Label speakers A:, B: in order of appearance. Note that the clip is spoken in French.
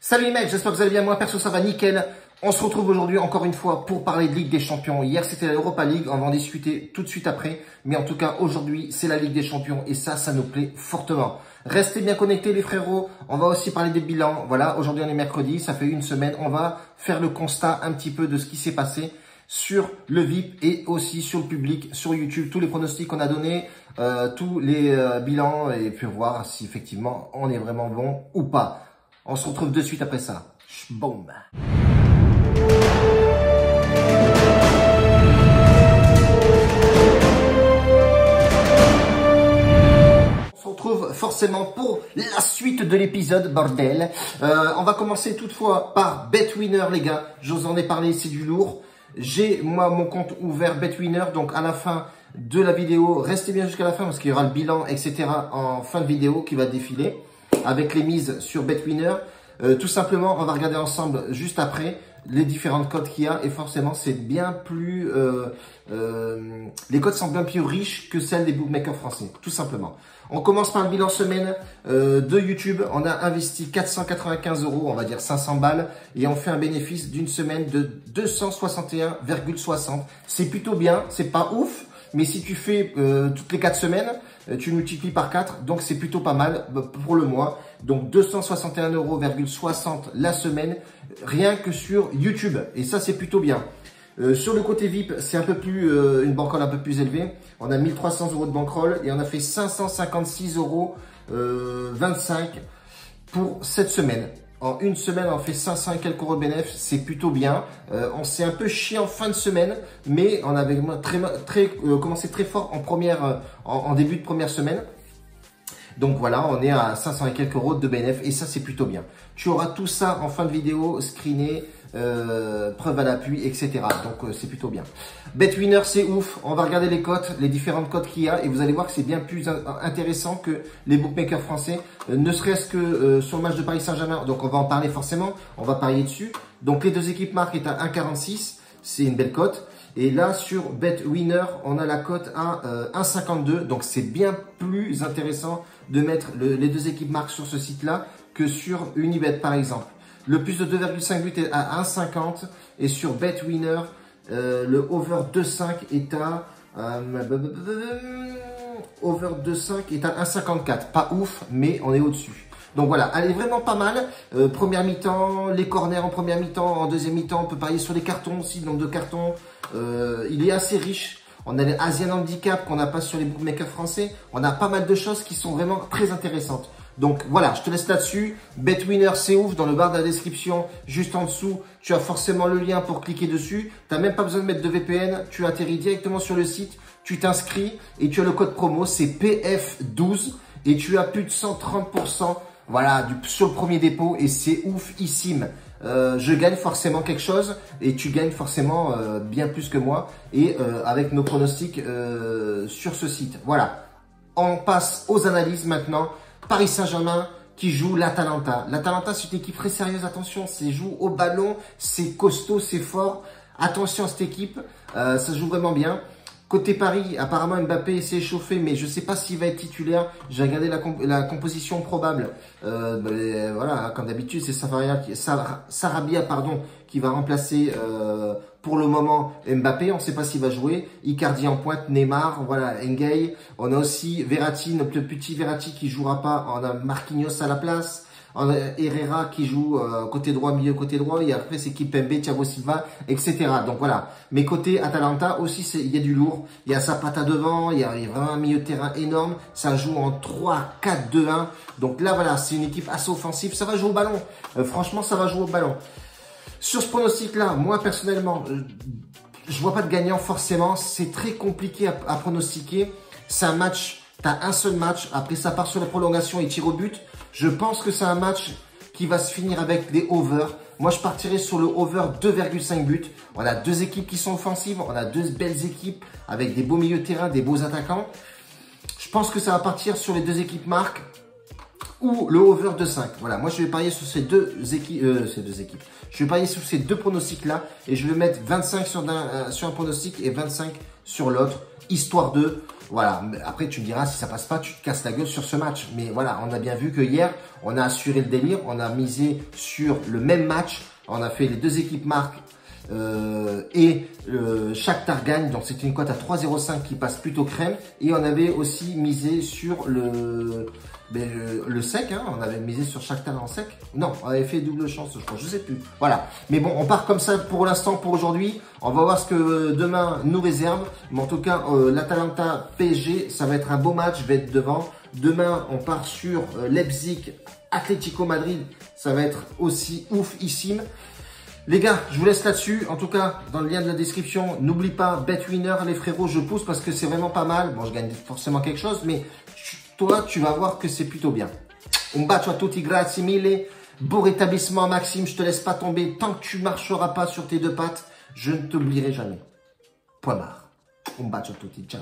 A: Salut les mecs, j'espère que vous allez bien, moi perso ça va nickel. On se retrouve aujourd'hui encore une fois pour parler de Ligue des Champions. Hier c'était la Europa League, on va en discuter tout de suite après. Mais en tout cas aujourd'hui c'est la Ligue des Champions et ça nous plaît fortement. Restez bien connectés les frérots, on va aussi parler des bilans. Voilà, aujourd'hui on est mercredi, ça fait une semaine. On va faire le constat un petit peu de ce qui s'est passé sur le VIP et aussi sur le public, sur YouTube. Tous les pronostics qu'on a donnés, tous les bilans et puis voir si effectivement on est vraiment bon ou pas. On se retrouve de suite après ça. Boum. On se retrouve forcément pour la suite de l'épisode, bordel. On va commencer toutefois par BetWinner, les gars. Je vous en ai parlé, c'est du lourd. J'ai moi mon compte ouvert BetWinner, donc à la fin de la vidéo, restez bien jusqu'à la fin parce qu'il y aura le bilan, etc. en fin de vidéo qui va défiler avec les mises sur BetWinner. Tout simplement, on va regarder ensemble juste après les différentes cotes qu'il y a et forcément c'est bien plus les cotes sont bien plus riches que celles des bookmakers français, tout simplement. On commence par le bilan semaine de YouTube. On a investi 495 €, on va dire 500 balles, et on fait un bénéfice d'une semaine de 261,60. C'est plutôt bien, c'est pas ouf, mais si tu fais toutes les 4 semaines, tu multiplies par 4, donc c'est plutôt pas mal pour le mois. Donc 261,60 € la semaine, rien que sur YouTube. Et ça, c'est plutôt bien. Sur le côté VIP, c'est un peu plus une bankroll un peu plus élevée. On a 1300 € de bankroll et on a fait 556,25 € pour cette semaine. En une semaine, on fait 500 et quelques € de bénéfice, c'est plutôt bien. On s'est un peu chié en fin de semaine, mais on avait commencé très fort en début de première semaine. Donc voilà, on est à 500 et quelques € de bénéfice et ça c'est plutôt bien. Tu auras tout ça en fin de vidéo, screené, preuve à l'appui, etc. Donc c'est plutôt bien. BetWinner c'est ouf, on va regarder les cotes, les différentes cotes qu'il y a et vous allez voir que c'est bien plus intéressant que les bookmakers français, ne serait-ce que sur le match de Paris Saint-Germain. Donc on va en parler forcément, on va parier dessus. Donc les deux équipes marquent est à 1,46, c'est une belle cote. Et là, sur BetWinner, on a la cote à 1,52. Donc, c'est bien plus intéressant de mettre les deux équipes marques sur ce site-là que sur Unibet, par exemple. Le plus de 2,5 buts est à 1,50. Et sur BetWinner, le over 2,5 est à... over 2,5 est à 1,54. Pas ouf, mais on est au-dessus. Donc voilà, elle est vraiment pas mal. Première mi-temps, les corners en première mi-temps, en deuxième mi-temps, on peut parier sur les cartons aussi, le nombre de cartons. Il est assez riche. On a les Asian Handicap qu'on n'a pas sur les bookmakers français. On a pas mal de choses qui sont vraiment très intéressantes. Donc voilà, je te laisse là-dessus. BetWinner, c'est ouf. Dans le bar de la description, juste en dessous, tu as forcément le lien pour cliquer dessus. Tu n'as même pas besoin de mettre de VPN. Tu atterris directement sur le site. Tu t'inscris et tu as le code promo, c'est PF12. Et tu as plus de 130%. Voilà, sur le premier dépôt et c'est oufissime. Je gagne forcément quelque chose et tu gagnes forcément bien plus que moi et avec nos pronostics sur ce site. Voilà, on passe aux analyses maintenant. Paris Saint-Germain qui joue l'Atalanta. L'Atalanta c'est une équipe très sérieuse, attention, c'est joue au ballon, c'est costaud, c'est fort. Attention à cette équipe, ça joue vraiment bien. Côté Paris, apparemment Mbappé s'est échauffé, mais je ne sais pas s'il va être titulaire. J'ai regardé la composition probable. Voilà, comme d'habitude, c'est Sarabia qui va remplacer pour le moment Mbappé. On ne sait pas s'il va jouer. Icardi en pointe, Neymar, voilà, Engay. On a aussi Verratti, le petit Verratti qui jouera pas. On a Marquinhos à la place. On a Herrera qui joue côté droit, milieu côté droit, et après c'est Kimpembe, Thiago Silva, etc. Donc voilà. Mais côté Atalanta aussi, il y a du lourd. Il y a Zapata devant, il y a vraiment un milieu de terrain énorme. Ça joue en 3-4-2-1. Donc là voilà, c'est une équipe assez offensive. Ça va jouer au ballon. Franchement, ça va jouer au ballon. Sur ce pronostic-là, moi personnellement, je vois pas de gagnant forcément. C'est très compliqué à pronostiquer. C'est un match. T'as un seul match, après ça part sur la prolongation et tir au but. Je pense que c'est un match qui va se finir avec des over. Moi, je partirai sur le over 2,5 buts. On a deux équipes qui sont offensives, on a deux belles équipes avec des beaux milieux de terrain, des beaux attaquants. Je pense que ça va partir sur les deux équipes marques. ou le over de 5. Voilà, moi je vais parier sur ces deux équipes. Je vais parier sur ces deux pronostics-là et je vais mettre 25 sur un pronostic et 25 sur l'autre, histoire de... Voilà, après tu me diras, si ça passe pas, tu te casses la gueule sur ce match. Mais voilà, on a bien vu que hier, on a assuré le délire, on a misé sur le même match, on a fait les deux équipes marques et Shakhtar gagne, donc c'était une cote à 3,05 qui passe plutôt crème. Et on avait aussi misé sur le sec, hein, on avait misé sur Shakhtar en sec. Non, on avait fait double chance, je crois, je sais plus. Voilà, mais bon, on part comme ça pour l'instant, pour aujourd'hui. On va voir ce que demain nous réserve. Mais en tout cas, l'Atalanta PSG, ça va être un beau match, je vais être devant. Demain, on part sur Leipzig, Atlético Madrid, ça va être aussi oufissime. Les gars, je vous laisse là-dessus. En tout cas, dans le lien de la description, n'oublie pas, BetWinner, les frérots, je pousse parce que c'est vraiment pas mal. Bon, je gagne forcément quelque chose, mais toi, tu vas voir que c'est plutôt bien. Un bacio a tutti, grazie mille. Beau rétablissement, Maxime, je te laisse pas tomber. Tant que tu marcheras pas sur tes deux pattes, je ne t'oublierai jamais. Point barre. Un bacio a tutti, ciao.